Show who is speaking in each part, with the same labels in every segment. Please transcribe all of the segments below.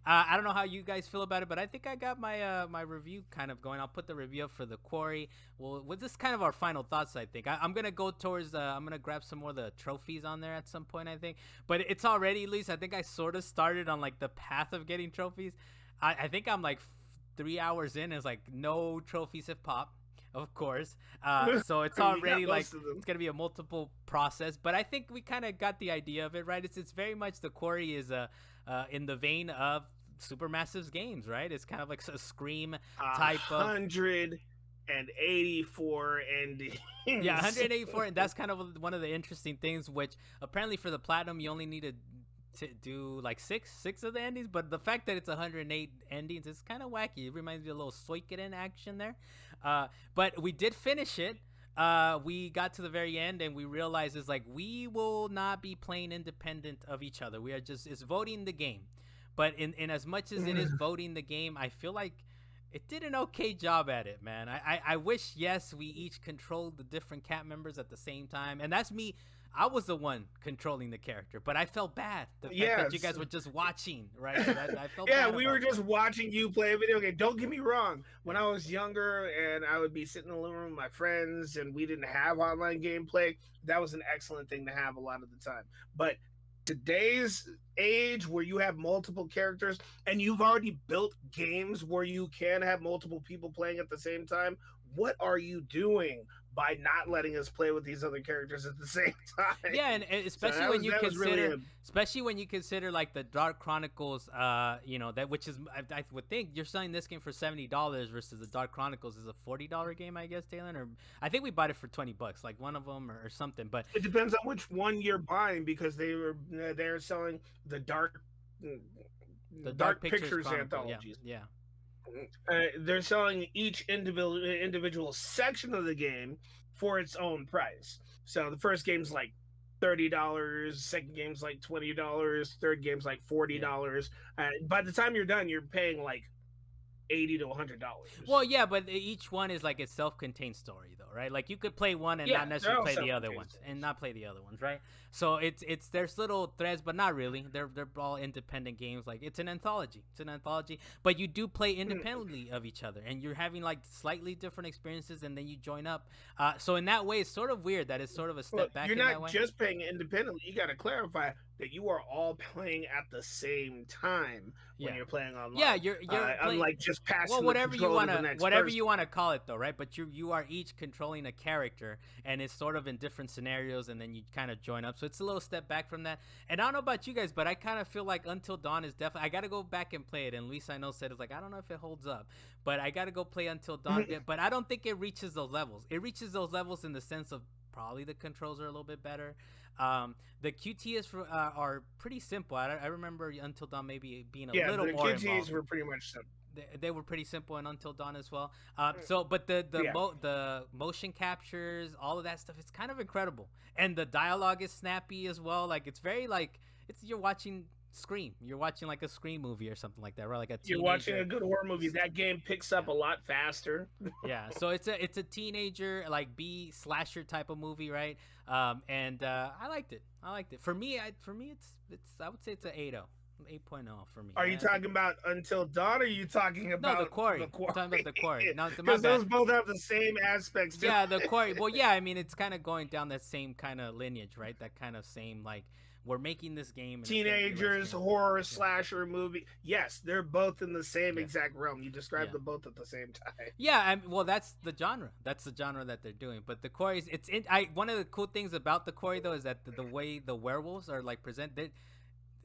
Speaker 1: I don't know how you guys feel about it, but I think I got my review kind of going. I'll put the review up for the Quarry. Well, with this kind of our final thoughts, I think I'm gonna go towards. I'm gonna grab some more of the trophies on there at some point. I think, but it's already at least. I think I sort of started on like the path of getting trophies. I think I'm like 3 hours in. It's like no trophies have popped, of course. So it's
Speaker 2: You got
Speaker 1: already like
Speaker 2: most of them.
Speaker 1: it's gonna be a multiple process. But I think we kind of got the idea of it, right? It's very much the Quarry is in the vein of Supermassive's games, right? It's kind of like a Scream
Speaker 2: A
Speaker 1: type of.
Speaker 2: 184
Speaker 1: Yeah,
Speaker 2: endings.
Speaker 1: 184, and that's kind of one of the interesting things. Which apparently for the platinum, you only need to do like six of the endings, but the fact that it's 108 endings is kind of wacky. It reminds me of a little Suikoden action there. But we did finish it. We got to the very end and we realized it's like we will not be playing independent of each other. We are just it's voting the game. But in as much as it is voting the game, I feel like it did an okay job at it, man. I wish, yes, we each controlled the different cat members at the same time. And that's me. I was the one controlling the character, but I felt bad. The fact that you
Speaker 2: Yes.
Speaker 1: guys were just watching, right? That I felt
Speaker 2: Yeah,
Speaker 1: bad
Speaker 2: we were
Speaker 1: about
Speaker 2: just
Speaker 1: that.
Speaker 2: watching you play a video game. Don't get me wrong. When
Speaker 1: Yeah.
Speaker 2: I was younger and I would be sitting in the living room with my friends and we didn't have online gameplay, that was an excellent thing to have a lot of the time. But today's age where you have multiple characters and you've already built games where you can have multiple people playing at the same time, what are you doing by not letting us play with these other characters at the same time?
Speaker 1: Yeah, and
Speaker 2: So
Speaker 1: especially when you
Speaker 2: that was really
Speaker 1: consider, especially when you consider like the Dark Chronicles, that which is I would think you're selling this game for $70 versus the Dark Chronicles is a $40 game, I guess, Taylor. Or I think we bought it for $20, like one of them or something. But
Speaker 2: it depends on which one you're buying because they're selling the
Speaker 1: the Dark
Speaker 2: dark
Speaker 1: Pictures
Speaker 2: pictures
Speaker 1: Chronicle, yeah,
Speaker 2: anthologies.
Speaker 1: yeah,
Speaker 2: They're selling each individual section of the game for its own price. So the first game's like $30, second game's like $20, third game's like
Speaker 1: yeah.
Speaker 2: $40. By the time you're done, you're paying like $80 to $100.
Speaker 1: Well, yeah, but each one is like a self-contained story, though, right? Like you could play one and not
Speaker 2: Yeah, they're
Speaker 1: necessarily
Speaker 2: all
Speaker 1: play the other
Speaker 2: self-contained
Speaker 1: ones, and
Speaker 2: stories.
Speaker 1: not play the other ones, right? So it's there's little threads, but not really. They're all independent games. Like it's an anthology. It's an anthology, but you do play independently of each other, and you're having like slightly different experiences, and then you join up. So in that way, it's sort of weird that it's sort of a
Speaker 2: Well,
Speaker 1: step back
Speaker 2: you're
Speaker 1: in that
Speaker 2: not
Speaker 1: way.
Speaker 2: just playing independently. You got to clarify that you are all playing at the same time when
Speaker 1: Yeah.
Speaker 2: you're playing
Speaker 1: Yeah,
Speaker 2: online.
Speaker 1: you're playing.
Speaker 2: Unlike just
Speaker 1: Well,
Speaker 2: passing the
Speaker 1: whatever you
Speaker 2: controller to the
Speaker 1: wanna
Speaker 2: next
Speaker 1: whatever
Speaker 2: person.
Speaker 1: you wanna call it, though, right? But you are each controlling a character, and it's sort of in different scenarios, and then you kind of join up. So it's a little step back from that. And I don't know about you guys, but I kind of feel like Until Dawn is definitely. I gotta go back and play it. And Luis, I know, said it's like I don't know if it holds up, but I gotta go play Until Dawn. But I don't think it reaches those levels. It reaches those levels in the sense of probably the controls are a little bit better. The QTs are pretty simple. I remember Until Dawn maybe being a
Speaker 2: Yeah,
Speaker 1: little
Speaker 2: the
Speaker 1: more
Speaker 2: QTs
Speaker 1: involved.
Speaker 2: were pretty much simple.
Speaker 1: They were pretty simple in Until Dawn as well. But
Speaker 2: Yeah,
Speaker 1: the motion captures, all of that stuff, it's kind of incredible, and the dialogue is snappy as well. Like it's very like it's you're watching Scream. You're watching like a Scream movie or something like that, right? Like a
Speaker 2: you're watching a
Speaker 1: teenager.
Speaker 2: good horror movie. That game picks up
Speaker 1: Yeah.
Speaker 2: a lot faster.
Speaker 1: Yeah, so it's a teenager like B slasher type of movie, right? And I liked it. I liked it. For me, it's I would say it's a 8.0, 8.0 for me.
Speaker 2: Are you
Speaker 1: I think
Speaker 2: talking about Until Dawn? Or are you talking
Speaker 1: no, the
Speaker 2: about the
Speaker 1: Quarry. I'm talking about
Speaker 2: Quarry?
Speaker 1: the Quarry. No, my
Speaker 2: Because those
Speaker 1: bad.
Speaker 2: both have the same aspects to
Speaker 1: Yeah, the Quarry.
Speaker 2: it.
Speaker 1: Well, yeah, I mean, it's kind of going down that same kind of lineage, right? That kind of same like we're making this game and it's gonna be like
Speaker 2: Teenagers,
Speaker 1: yeah,
Speaker 2: horror,
Speaker 1: yeah,
Speaker 2: slasher movie. Yes, they're both in the same
Speaker 1: yeah,
Speaker 2: exact realm. You described
Speaker 1: yeah.
Speaker 2: them both at the same time.
Speaker 1: Yeah, well, that's the genre. That's the genre that they're doing. But the Quarry's, it's in. One of the cool things about the Quarry though is that the way the werewolves are like presented.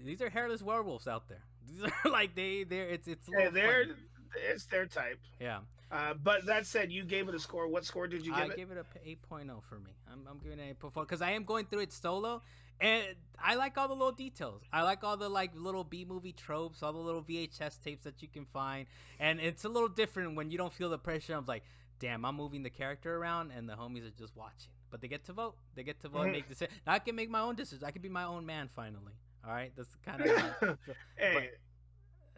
Speaker 1: These are hairless werewolves out there. These are like they're it's a
Speaker 2: Hey,
Speaker 1: little funny.
Speaker 2: it's their type.
Speaker 1: Yeah.
Speaker 2: But that said, you gave it a score. What score did you
Speaker 1: I
Speaker 2: give it?
Speaker 1: gave it a 8.0 for me. I'm giving it an 8.4 because I am going through it solo, and I like all the little details. I like all the like little B movie tropes, all the little VHS tapes that you can find, and it's a little different when you don't feel the pressure of like, damn, I'm moving the character around, and the homies are just watching. But they get to vote. They get to vote and make decisions. Now I can make my own decisions. I can be my own man finally. All right, that's kind of how.
Speaker 2: Hey,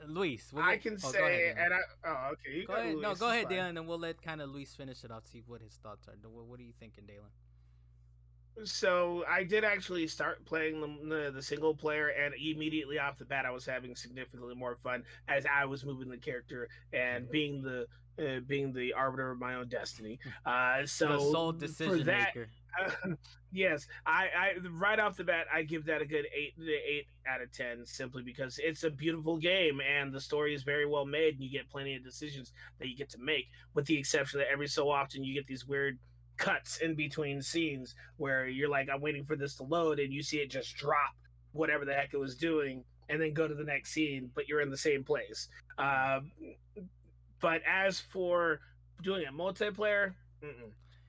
Speaker 1: But Luis,
Speaker 2: I can
Speaker 1: oh, go ahead,
Speaker 2: say,
Speaker 1: Dylan.
Speaker 2: and okay, you
Speaker 1: Go
Speaker 2: got
Speaker 1: ahead. No,
Speaker 2: Luis.
Speaker 1: go
Speaker 2: It's
Speaker 1: ahead,
Speaker 2: fine.
Speaker 1: Dylan, and we'll let kind of Luis finish it out. See what his thoughts are. What are you thinking, Dylan?
Speaker 2: So I did actually start playing the single player, and immediately off the bat, I was having significantly more fun as I was moving the character and being the arbiter of my own destiny.
Speaker 1: The
Speaker 2: So
Speaker 1: sole
Speaker 2: for
Speaker 1: decision
Speaker 2: that,
Speaker 1: maker.
Speaker 2: yes, I right off the bat, I give that a good 8 out of 10, simply because it's a beautiful game and the story is very well made, and you get plenty of decisions that you get to make. With the exception that every so often you get these weird cuts in between scenes where you're like, I'm waiting for this to load, and you see it just drop whatever the heck it was doing, and then go to the next scene, but you're in the same place.
Speaker 1: Yeah.
Speaker 2: But as for doing a multiplayer,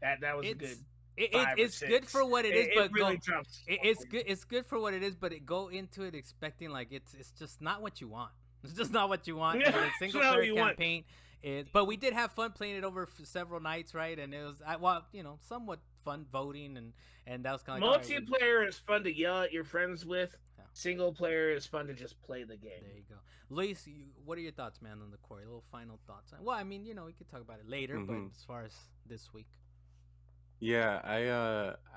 Speaker 2: that was a good
Speaker 1: It's it's good
Speaker 2: five or six.
Speaker 1: for what it is,
Speaker 2: It
Speaker 1: but
Speaker 2: really
Speaker 1: go.
Speaker 2: drops.
Speaker 1: It's good. It's good for what it is, but it go into it expecting like it's just not what you want. It's just not what you want. And the
Speaker 2: It's
Speaker 1: single
Speaker 2: not what
Speaker 1: player
Speaker 2: you want.
Speaker 1: campaign is, but we did have fun playing it over for several nights, right? And it was, well, somewhat fun voting, and that was kind of like, all right,
Speaker 2: Multiplayer is fun to yell at your friends with.
Speaker 1: yeah,
Speaker 2: Single player is fun to just play the game.
Speaker 1: there you go. Luis, what are your thoughts, man, on the Quarry? Little final thoughts. Well, I mean, we could talk about it later, but
Speaker 3: Hmm.
Speaker 1: as far as this week,
Speaker 3: Yeah,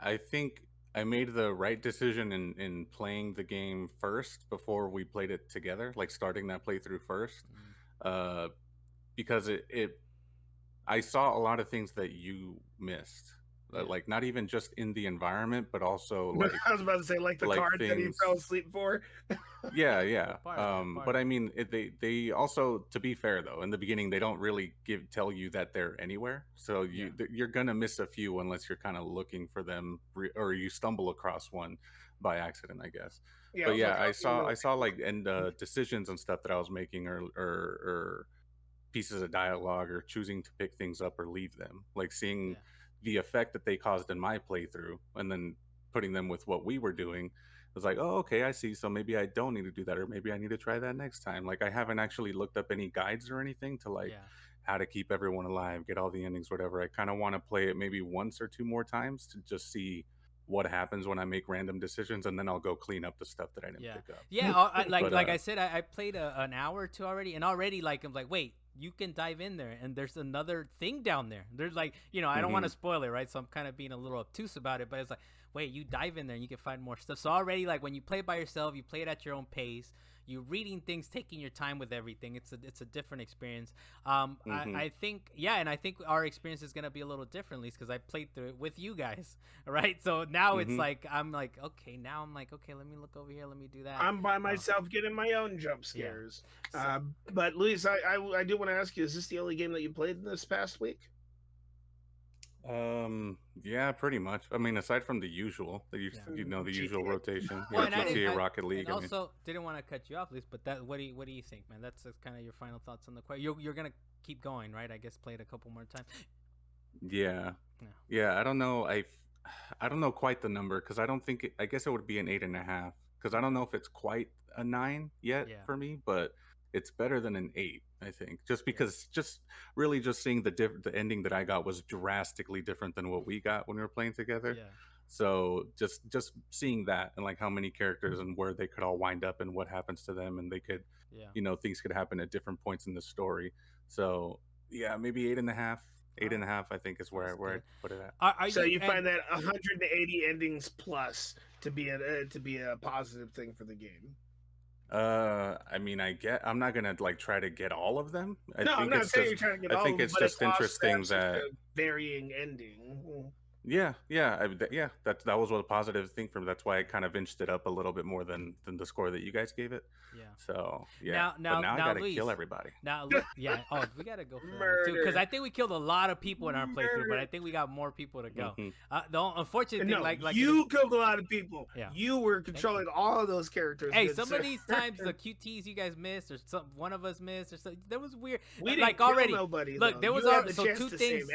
Speaker 3: I think I made the right decision in playing the game first before we played it together, like starting that playthrough first.
Speaker 1: mm,
Speaker 3: Uh, because it I saw a lot of things that you missed.
Speaker 1: yeah,
Speaker 3: Like not even just in the environment, but also
Speaker 2: I was about to say, like the
Speaker 3: like
Speaker 2: card that he fell
Speaker 3: things.
Speaker 2: asleep for.
Speaker 3: Yeah, yeah.
Speaker 1: part of it, part
Speaker 3: But
Speaker 1: of
Speaker 3: I
Speaker 1: it.
Speaker 3: mean, they also, to be fair though, in the beginning they don't really tell you that they're anywhere. So
Speaker 1: Yeah,
Speaker 3: you're gonna miss a few unless you're kind of looking for them, or you stumble across one by accident, I guess.
Speaker 2: Yeah, I
Speaker 3: But
Speaker 2: was like,
Speaker 3: yeah,
Speaker 2: how do you know?
Speaker 3: I saw like and decisions and stuff that I was making, or pieces of dialogue, or choosing to pick things up or leave them, like seeing
Speaker 1: yeah,
Speaker 3: the effect that they caused in my playthrough and then putting them with what we were doing. I was like, oh, okay, I see. So maybe I don't need to do that, or maybe I need to try that next time. Like I haven't actually looked up any guides or anything to like
Speaker 1: yeah.
Speaker 3: how to keep everyone alive, get all the endings, whatever. I kind of want to play it maybe once or two more times to just see what happens when I make random decisions, and then I'll go clean up the stuff that I didn't
Speaker 1: Yeah,
Speaker 3: pick up.
Speaker 1: yeah.
Speaker 3: But
Speaker 1: Like I said, I played an hour or two already, and already like I'm like, wait, you can dive in there, and there's another thing down there. There's like, I don't want to
Speaker 3: mhm,
Speaker 1: spoil it, right? So I'm kind of being a little obtuse about it, but it's like, wait, you dive in there and you can find more stuff. So already, like when you play by yourself, you play it at your own pace. You're reading things, taking your time with everything. It's a different experience.
Speaker 3: mhm,
Speaker 1: I think, yeah, and I think our experience is gonna be a little differently because I played through it with you guys, right? So now it's
Speaker 3: mhm.
Speaker 1: like I'm like, okay, now I'm like, okay, let me look over here, let me do that.
Speaker 2: I'm by
Speaker 1: Uh,
Speaker 2: myself getting my own jump
Speaker 1: yeah.
Speaker 2: scares.
Speaker 1: So
Speaker 2: But Luis, I do want to ask you: is this the only game that you played this past week?
Speaker 3: Yeah, pretty much. I mean, aside from the usual,
Speaker 1: yeah.
Speaker 3: the usual
Speaker 2: GTA.
Speaker 3: rotation.
Speaker 1: Well,
Speaker 3: Yeah,
Speaker 1: and I didn't.
Speaker 3: GTA, Rocket
Speaker 1: And
Speaker 3: League. I mean,
Speaker 1: also didn't want to cut you off, Liz. But what do you think, man? That's kind of your final thoughts on the question. You're gonna keep going, right? I guess play it a couple more times.
Speaker 3: yeah,
Speaker 1: Yeah,
Speaker 3: yeah. I don't know. I don't know quite the number, because I don't think I guess it would be an 8.5, because I don't know if it's quite a 9 yet
Speaker 1: yeah,
Speaker 3: for me, but it's better than an 8. I think, just
Speaker 1: yeah,
Speaker 3: because, just really just seeing the ending that I got was drastically different than what we got when we were playing together.
Speaker 1: yeah,
Speaker 3: So just seeing that, and like how many characters and where they could all wind up and what happens to them, and they could,
Speaker 1: yeah.
Speaker 3: things could happen at different points in the story. So yeah, maybe 8.5.
Speaker 1: All
Speaker 3: Eight and
Speaker 1: right,
Speaker 3: a half, I think, is
Speaker 1: sounds
Speaker 3: where I
Speaker 1: good.
Speaker 3: put it at.
Speaker 1: Are
Speaker 2: So
Speaker 1: you
Speaker 2: you
Speaker 1: and
Speaker 2: find that 180 endings plus to be a positive thing for the game?
Speaker 3: I mean, I'm not gonna like try to get all of them.
Speaker 2: No, I'm not saying you're trying to get
Speaker 3: I
Speaker 2: all
Speaker 3: think
Speaker 2: of them,
Speaker 3: it's
Speaker 2: but it's
Speaker 3: just
Speaker 2: awesome to have
Speaker 3: interesting
Speaker 2: such a
Speaker 3: that,
Speaker 2: varying ending.
Speaker 3: yeah, yeah, yeah. That was what a positive thing for me. That's why I kind of inched it up a little bit more than the score that you guys gave it.
Speaker 1: yeah.
Speaker 3: So yeah,
Speaker 1: Now,
Speaker 3: but
Speaker 1: now,
Speaker 3: now I
Speaker 1: now,
Speaker 3: gotta kill
Speaker 1: Luis.
Speaker 3: everybody.
Speaker 1: Now, look, yeah. Oh, we gotta go for that one too, because
Speaker 2: Murder,
Speaker 1: I think we killed a lot of people in our playthrough, but
Speaker 2: murder.
Speaker 1: I think we got more people to go.
Speaker 3: Hmm.
Speaker 1: The unfortunate thing,
Speaker 2: No,
Speaker 1: like it is,
Speaker 2: you killed a lot of people.
Speaker 1: yeah.
Speaker 2: You were
Speaker 1: Thank you.
Speaker 2: controlling all of those characters,
Speaker 1: Hey,
Speaker 2: good
Speaker 1: some of
Speaker 2: sir.
Speaker 1: these times the QTs you guys missed, or one of us missed, or something, that was weird.
Speaker 2: We
Speaker 1: Like
Speaker 2: didn't kill
Speaker 1: already,
Speaker 2: nobody
Speaker 1: look,
Speaker 2: though.
Speaker 1: there was
Speaker 2: You had
Speaker 1: our
Speaker 2: the
Speaker 1: so
Speaker 2: chance to save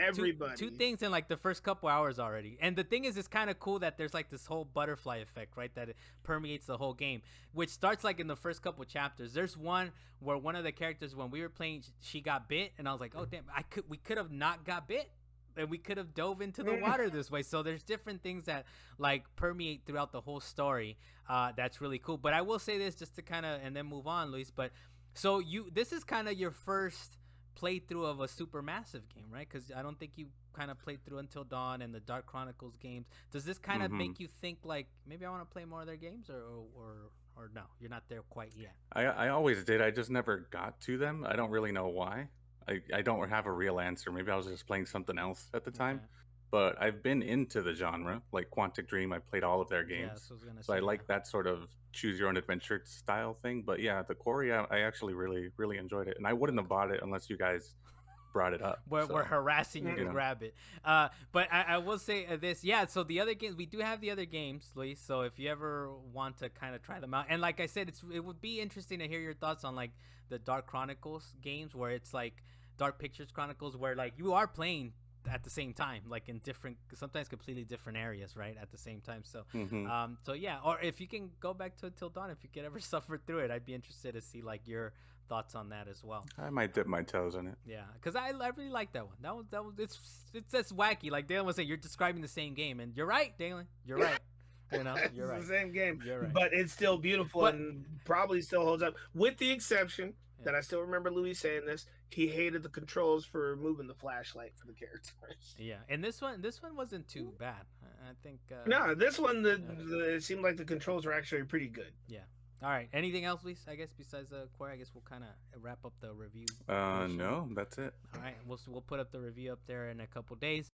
Speaker 1: two
Speaker 2: everybody.
Speaker 1: things in like the first couple hours already. And the thing is, it's kind of cool that there's like this whole butterfly effect, right? That it permeates the whole game, which starts like in the first couple chapters. There's one where one of the characters, when we were playing, she got bit, and I was like, oh damn, we could have not got bit, and we could have dove into the water this way. So there's different things that like permeate throughout the whole story. That's really cool. But I will say this just to kind of and then move on, Luis. But so this is kind of your first playthrough of a super massive game, right? Because I don't think you kind of played through Until Dawn and the Dark Chronicles games. Does this kind of
Speaker 3: Mm-hmm.
Speaker 1: make you think like maybe I want to play more of their games, or no, you're not there quite yet?
Speaker 3: I always did. I just never got to them. I don't really know why. I don't have a real answer. Maybe I was just playing something else at the time.
Speaker 1: Okay.
Speaker 3: But I've been into the genre, like Quantic Dream. I played all of their
Speaker 1: Yeah,
Speaker 3: games,
Speaker 1: so I was gonna
Speaker 3: so I
Speaker 1: say yeah.
Speaker 3: like that sort of choose your own adventure style thing. But yeah, the Quarry, I actually really enjoyed it, and I wouldn't have
Speaker 1: Okay.
Speaker 3: bought it unless you guys brought it up.
Speaker 1: We're
Speaker 3: So
Speaker 1: harassing you to
Speaker 3: you know,
Speaker 1: grab it. But I will say this. Yeah, so the other games, we do have the other games, Luis. So if you ever want to kind of try them out, and like I said, it would be interesting to hear your thoughts on like the Dark Chronicles games, where it's like Dark Pictures Chronicles, where like you are playing at the same time, like in different, sometimes completely different areas, right? At the same time. So,
Speaker 3: hmm
Speaker 1: so yeah. Or if you can go back to Till Dawn, if you could ever suffer through it, I'd be interested to see like your thoughts on that as well.
Speaker 3: I might dip my toes in it.
Speaker 1: Yeah, because I really like that one. That was it's just wacky. Like Dalen was saying, you're describing the same game, and you're right, Dalen. You're right. You know,
Speaker 2: It's
Speaker 1: you're
Speaker 2: the
Speaker 1: right.
Speaker 2: same game,
Speaker 1: You're right.
Speaker 2: but it's still beautiful
Speaker 1: But
Speaker 2: and probably still holds up, with the exception
Speaker 1: yeah,
Speaker 2: that I still remember Louis saying this. He hated the controls for moving the flashlight for the characters.
Speaker 1: yeah, and this one wasn't too bad. I think.
Speaker 2: No, this one,
Speaker 1: Yeah.
Speaker 2: it seemed like the controls were actually pretty good.
Speaker 1: Yeah. All right. Anything else, Luis? I guess besides Quarry, I guess we'll kind of wrap up the review portion.
Speaker 3: No, that's it.
Speaker 1: All right. We'll put up the review up there in a couple days.